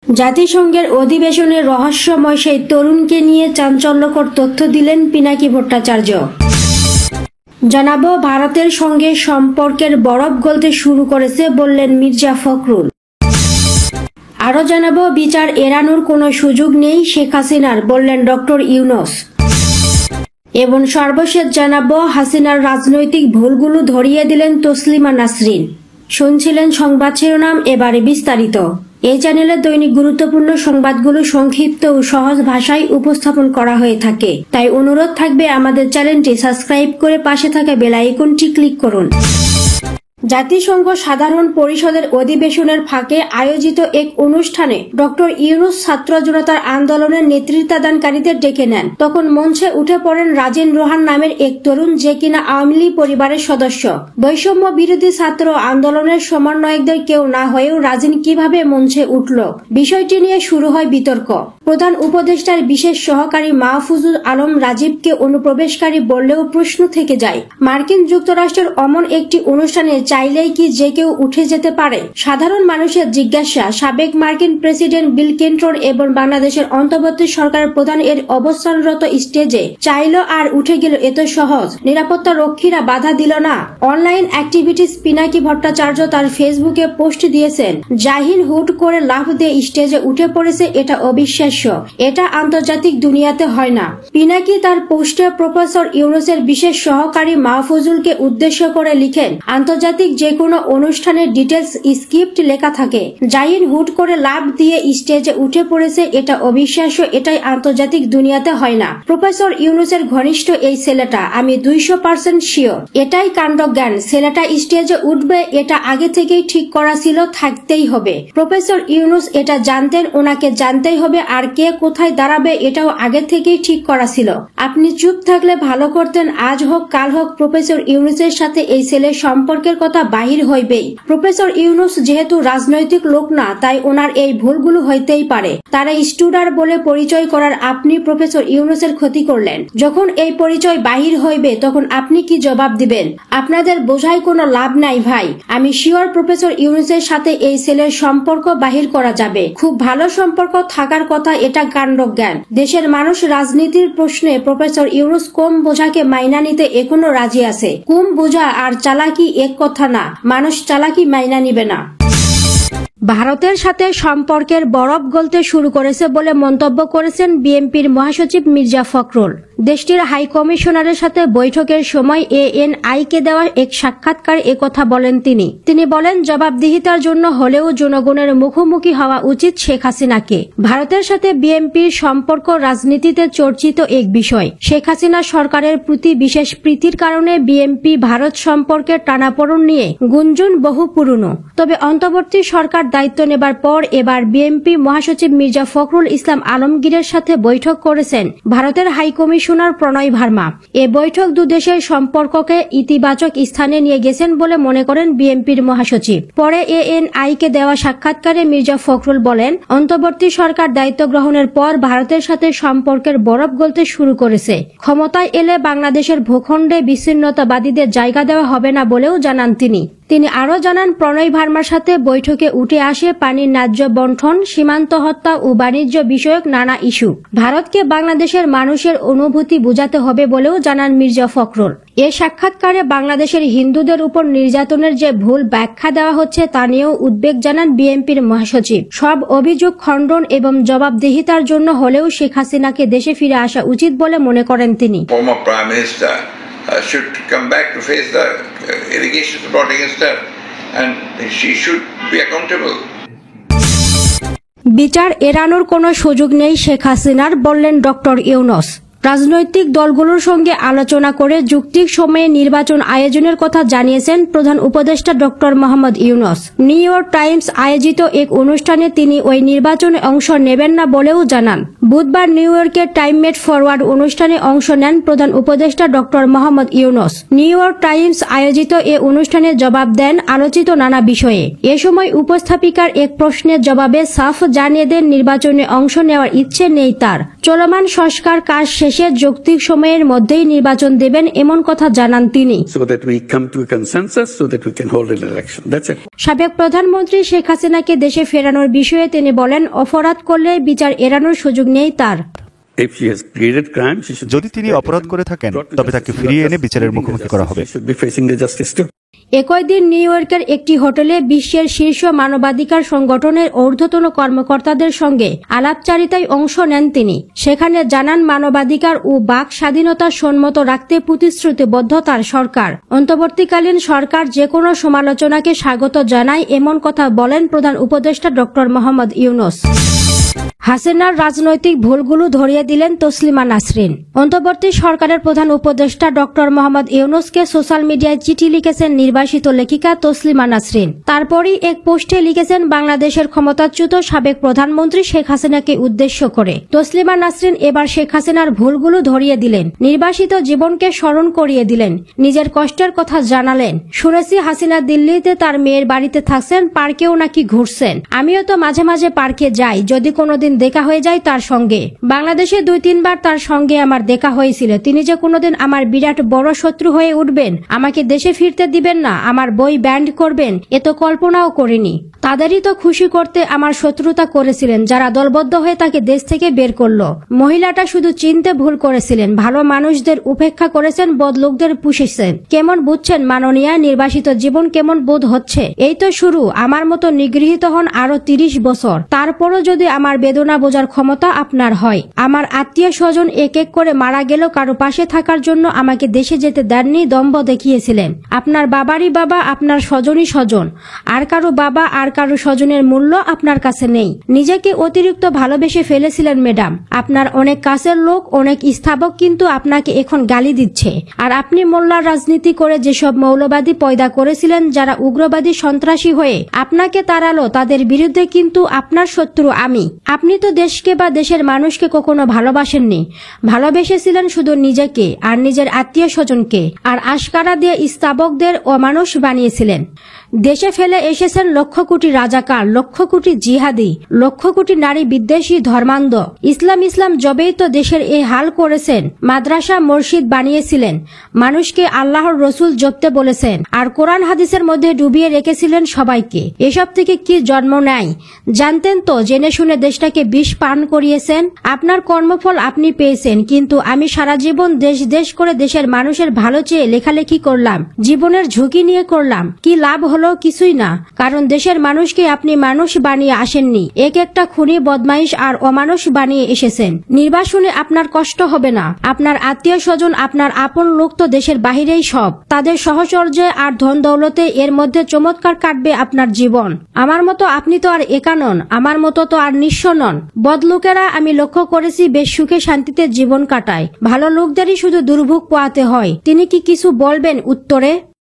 জাতিসংঘের অধিবেশনে রহস্যময় সেই তরুণকে নিয়ে চাঞ্চল্যকর তথ্য দিলেন পিনাকি ভট্টাচার্য। জানাবো ভারতের সঙ্গে সম্পর্কের বরফ গলতে শুরু করেছে বললেন মির্জা ফখরুল। আরও জানাবো বিচার এড়ানোর কোনো সুযোগ নেই শেখ হাসিনার বললেন ডক্টর ইউনূস। এবং সর্বশেষ জানাবো হাসিনার রাজনৈতিক ভুলগুলো ধরিয়ে দিলেন তসলিমা নাসরিন। শুনছিলেন সংবাদ শিরোনাম, এবারে বিস্তারিত। এই চ্যানেলে দৈনিক গুরুত্বপূর্ণ সংবাদগুলো সংক্ষিপ্ত ও সহজ ভাষায় উপস্থাপন করা হয়ে থাকে, তাই অনুরোধ থাকবে আমাদের চ্যানেলটি সাবস্ক্রাইব করে পাশে থাকা বেল আইকনটি ক্লিক করুন। জাতিসংঘ সাধারণ পরিষদের অধিবেশনের ফাঁকে আয়োজিত এক অনুষ্ঠানে ডক্টর ইউনূস ছাত্র জনতার আন্দোলনের নেতৃত্বদানকারীদের ডেকে নেন। তখন মঞ্চে উঠে পড়েন রাজিন রোহান নামের এক তরুণ, যে কিনা আওয়ামী লীগ পরিবারের সদস্য। বৈষম্য বিরোধী ছাত্র আন্দোলনের সমন্বয়কদের কেউ না হয়েও রাজিন কিভাবে মঞ্চে উঠল, বিষয়টি নিয়ে শুরু হয় বিতর্ক। প্রধান উপদেষ্টার বিশেষ সহকারী মাহফুজুল আলম রাজীবকে অনুপ্রবেশকারী বললেও প্রশ্ন থেকে যায়। মার্কিন যুক্তরাষ্ট্রের অমন একটি অনুষ্ঠানে চাইলেই কি যে কেউ উঠে যেতে পারে? সাধারণ মানুষের জিজ্ঞাসা। সাবেক মার্কিন প্রেসিডেন্ট বিল ক্লিনটন এবং বাংলাদেশের অন্তর্বর্তী সরকারের প্রধান এর অবস্থানরত স্টেজে চাইল আর উঠে গেল এত সহজ? নিরাপত্তা রক্ষীরা বাধা দিল না? অনলাইন অ্যাক্টিভিটিস পিনাকি ভট্টাচার্য তার ফেসবুকে পোস্ট দিয়েছেন, জাহিন হুট করে লাফ দিয়ে স্টেজে উঠে পড়েছে, এটা অবিশ্বাস্য, এটা আন্তর্জাতিক দুনিয়াতে হয় না। পিনাকি তার পোস্টে প্রফেসর ইউনূসের বিশেষ সহকারী মাহফুজুলকে উদ্দেশ্য করে লিখেন, আন্তর্জাতিক যে কোনো অনুষ্ঠানের ডিটেলস স্ক্রিপ্ট লেখা থাকে, জাহিন হুট করে লাফ দিয়ে স্টেজে উঠে পড়েছে, এটা অবিশ্বাস্য, এটাই আন্তর্জাতিক দুনিয়াতে হয় না। প্রফেসর ইউনূসের ঘনিষ্ঠ এই ছেলেটা, আমি 200% শিওর এটাই কাণ্ডজ্ঞান। ছেলেটা স্টেজে উঠবে এটা আগে থেকেই ঠিক করা ছিল, থাকতেই হবে। প্রফেসর ইউনূস এটা জানতেন, ওনাকে জানতেই হবে, আর কে কোথায় দাঁড়াবে এটাও আগে থেকেই ঠিক করা ছিল। আপনি চুপ থাকলে ভালো করতেন। আজ হোক কাল হোক প্রফেসর ইউনূসের সাথে এই ছেলের সম্পর্কের কথা বাহির হইবেই। প্রফেসর ইউনূস যেহেতু রাজনৈতিক লোক না, তাই ওনার এই ভুলগুলো হইতেই পারে। তারা স্টুডার বলে পরিচয় করার আপনি প্রফেসর ইউনূসের ক্ষতি করলেন। যখন এই পরিচয় বাহির হইবে তখন আপনি কি জবাব দিবেন? আপনাদের বোঝাই কোনো লাভ নাই ভাই। আমি শিওর প্রফেসর ইউনূসের সাথে এই ছেলের সম্পর্ক বাহির করা যাবে। খুব ভালো সম্পর্ক থাকার কথা, এটা কাণ্ডজ্ঞান। দেশের মানুষ রাজনীতির প্রশ্নে প্রফেসর ইউনূস কম বোঝাকে মাইনা নিতে এখনো রাজি আছে। কম বোঝা আর চালাকি এক কথা না, মানুষ চালাকি মাইনা নিবে না। ভারতের সাথে সম্পর্কের বরফ গলতে শুরু করেছে বলে মন্তব্য করেছেন বিএনপির মহাসচিব মির্জা ফখরুল। দেশটির হাই কমিশনারের সাথে বৈঠকের সময় এএনআই-কে দেওয়া এক সাক্ষাৎকারে একথা বলেন তিনি বলেন, জবাবদিহিতার জন্য হলেও জনগণের মুখোমুখি হওয়া উচিত শেখ হাসিনাকে। ভারতের সাথে বিএনপির সম্পর্ক রাজনীতিতে চর্চিত এক বিষয়। শেখ হাসিনা সরকারের প্রতি বিশেষ প্রীতির কারণে বিএনপি ভারত সম্পর্কের টানাপোড়েন নিয়ে গুঞ্জন বহু পুরনো। তবে অন্তর্বর্তী সরকার দায়িত্ব নেবার পর এবার বিএনপি মহাসচিব মির্জা ফখরুল ইসলাম আলমগীরের সাথে বৈঠক করেছেন ভারতের হাই কমিশনার প্রণয় ভার্মা। এ বৈঠক দুদেশের সম্পর্ককে ইতিবাচক স্থানে নিয়ে গেছেন বলে মনে করেন বিএনপির মহাসচিব। পরে এএনআই-কে দেওয়া সাক্ষাৎকারে মির্জা ফখরুল বলেন, অন্তর্বর্তী সরকার দায়িত্ব গ্রহণের পর ভারতের সাথে সম্পর্কের বরফ গলতে শুরু করেছে। ক্ষমতায় এলে বাংলাদেশের ভূখণ্ডে বিচ্ছিন্নতাবাদীদের জায়গা দেওয়া হবে না বলেও জানান তিনি আরও জানান, প্রণয় ভার্মার সাথে বৈঠকে উঠে আসে পানির ন্যায্য বণ্টন, সীমান্ত হত্যা ও বাণিজ্য বিষয়ক নানা ইস্যু। ভারতকে বাংলাদেশের মানুষের অনুভূতি বোঝাতে হবে বলেও জানান মির্জা ফখরুল। এ সাক্ষাৎকারে বাংলাদেশের হিন্দুদের উপর নির্যাতনের যে ভুল ব্যাখ্যা দেওয়া হচ্ছে তা নিয়েও উদ্বেগ জানান বিএনপির মহাসচিব। সব অভিযোগ খণ্ডন এবং জবাবদিহিতার জন্য হলেও শেখ হাসিনাকে দেশে ফিরে আসা উচিত বলে মনে করেন তিনি। Should come back to face the allegations brought against her, and she should be accountable. বিচার এড়ানোর কোনো সুযোগ নেই শেখ হাসিনার বললেন ডক্টর ইউনূস। রাজনৈতিক দলগুলোর সঙ্গে আলোচনা করে যৌক্তিক সময়ে নির্বাচন আয়োজনের কথা জানিয়েছেন প্রধান উপদেষ্টা doctor Mohammad Yunus. New York Times আয়োজিত এক অনুষ্ঠানে তিনি ওই নির্বাচনে অংশ নেবেন না বলেও জানান। বুধবার নিউ ইয়র্কের টাইম মেট ফরওয়ার্ড অনুষ্ঠানে অংশ নেন প্রধান উপদেষ্টা doctor Mohammad Yunus. New York Times আয়োজিত এ অনুষ্ঠানে জবাব দেন আলোচিত নানা বিষয়ে। এ সময় উপস্থাপিকার এক প্রশ্নের জবাবে সাফ জানিয়ে দেন নির্বাচনে অংশ নেওয়ার ইচ্ছে নেই তার। চলমান সংস্কার কাজ শেষ শেষে যৌক্তিক সময়ের মধ্যেই নির্বাচন দেবেন এমন কথা জানান তিনি। So that we come to a consensus so that we can hold an election. That's it. সাবেক প্রধানমন্ত্রী শেখ হাসিনাকে দেশে ফেরানোর বিষয়ে তিনি বলেন, অপরাধ করলে বিচার এড়ানোর সুযোগ নেই তার। If she has created crime, she should যদি তিনি অপরাধ করে থাকেন তবে তাকে ফিরিয়ে এনে বিচারের মুখোমুখি করা হবে। She should be facing the justice too. একই দিন নিউ ইয়র্কের একটি হোটেলে বিশ্বের শীর্ষ মানবাধিকার সংগঠনের ঊর্ধ্বতন কর্মকর্তাদের সঙ্গে আলাপচারিতায় অংশ নেন তিনি। সেখানে জানান, মানবাধিকার ও বাক স্বাধীনতা সম্মত রাখতে প্রতিশ্রুতিবদ্ধ তার সরকার। অন্তর্বর্তীকালীন সরকার যে কোনো সমালোচনাকে স্বাগত জানায় এমন কথা বলেন প্রধান উপদেষ্টা ডক্টর মোহাম্মদ ইউনূস। হাসিনার রাজনৈতিক ভুলগুলো ধরিয়ে দিলেন তসলিমা নাসরিন। অন্তর্বর্তী সরকারের প্রধান উপদেষ্টা ডক্টর মোহাম্মদ ইউনূসকে সোশ্যাল মিডিয়ায় চিঠি লিখেছেন নির্বাসিত লেখিকা তসলিমা নাসরিন। তারপরই এক পোস্টে লিখেছেন, বাংলাদেশের ক্ষমতাচ্যুত সাবেক প্রধানমন্ত্রী শেখ হাসিনাকে উদ্দেশ্য করে তসলিমা নাসরিন এবার শেখ হাসিনার ভুলগুলো ধরিয়ে দিলেন, নির্বাসিত জীবনকে স্মরণ করিয়ে দিলেন, নিজের কষ্টের কথা জানালেন। শুনেছি হাসিনা দিল্লিতে তার মেয়ের বাড়িতে থাকছেন, পার্কেও নাকি ঘুরছেন। আমিও তো মাঝে মাঝে পার্কে যাই, যদি কোনোদিন দেখা হয়ে যায় তার সঙ্গে। বাংলাদেশে 2-3 বার তার সঙ্গে আমার দেখা হয়েছিল। তিনি যে কোনোদিন আমার বিরাট বড় শত্রু হয়ে উঠবেন, আমাকে দেশে ফিরতে দিবেন না, আমার বই ব্যান্ড করবেন, এ তো কল্পনাও করিনি। তাদেরই তো খুশি করতে আমার শত্রুতা করেছিলেন, যারা দলবদ্ধ হয়ে তাকে দেশ থেকে বের করলো। মহিলাটা শুধু চিনতে ভুল করেছিলেন, ভালো মানুষদের উপেক্ষা করেছেন, বদলোকদের পুষেছেন। কেমন বুঝছেন মাননীয়া, নির্বাসিত জীবন কেমন বোধ হচ্ছে? এই তো শুরু। আমার মতো নিগৃহীত হন আরো 30 বছর, তারপরও যদি আমার বেদনা বোঝার ক্ষমতা আপনার হয়। আমার আত্মীয় স্বজন এক এক করে মারা গেল, কারো পাশে থাকার জন্য আমাকে দেশে যেতে দেননি, দম্ভ দেখিয়েছিলেন। আপনার বাবারই বাবা, আপনার স্বজনই স্বজন। আর কারো বাবা আর কারো স্বজনের মূল্য আপনার কাছে নেই। নিজেকে অতিরিক্ত ভালোবেসে ফেলেছিলেন ম্যাডাম। আপনার অনেক কাছের লোক, অনেক স্থাবক কিন্তু আপনাকে এখন গালি দিচ্ছে। আর আপনি মোল্লার রাজনীতি করে যেসব মৌলবাদী পয়দা করেছিলেন, যারা উগ্রবাদী সন্ত্রাসী হয়ে আপনাকে তাড়ালো, তাদের বিরুদ্ধে কিন্তু আপনার শত্রু আমি। আপনি তো দেশকে বা দেশের মানুষকে কখনো ভালোবাসেননি, ভালোবেসেছিলেন শুধু নিজেকে আর নিজের আত্মীয় স্বজনকে, আর আশকারা দিয়ে স্থাবকদের অমানুষ বানিয়েছিলেন। দেশে ফেলে এসেছেন লক্ষ কোটি রাজাকার, লক্ষ কোটি জিহাদি, লক্ষ কোটি নারী বিদ্বেষী ধর্মান্ধ। ইসলাম জবেই তো দেশের এই হাল করেছেন। মাদ্রাসা মসজিদ বানিয়েছিলেন, মানুষকে আল্লাহর রসুল জপতে বলেছেন, আর কোরআন হাদিসের মধ্যে ডুবিয়ে রেখেছিলেন সবাইকে। এসব থেকে কি জন্ম নেয় জানতেন তো? জেনে শুনে দেশটাকে বিষ পান করিয়েছেন। আপনার কর্মফল আপনি পেয়েছেন, কিন্তু আমি সারা জীবন দেশ করে দেশের মানুষের ভালো চেয়ে লেখালেখি করলাম, জীবনের ঝুঁকি নিয়ে করলাম। কি লাভ হলো? কিছুই না, কারণ দেশের মানুষকে আপনি মানুষ বানিয়ে আসেননি, এক একটা খুনি, বদমাইশ আর অমানুষ বানিয়ে এসেছেন। নির্বাসনে আপনার কষ্ট হবে না। আপনার আত্মীয় স্বজন, আপনার আপন লোক তো দেশের বাহিরেই সব। তাদের সহচর্যে আর ধন দৌলতে এর মধ্যে চমৎকার কাটবে আপনার জীবন। আমার মতো আপনি তো আর একা নন, আমার মতো তো আর নিঃস্ব নন। বদলোকেরা আমি লক্ষ্য করেছি বেশ সুখে শান্তিতে জীবন কাটায়, ভালো লোকদেরই শুধু দুর্ভোগ পোয়াতে হয়। তিনি কি কিছু বলবেন উত্তরে?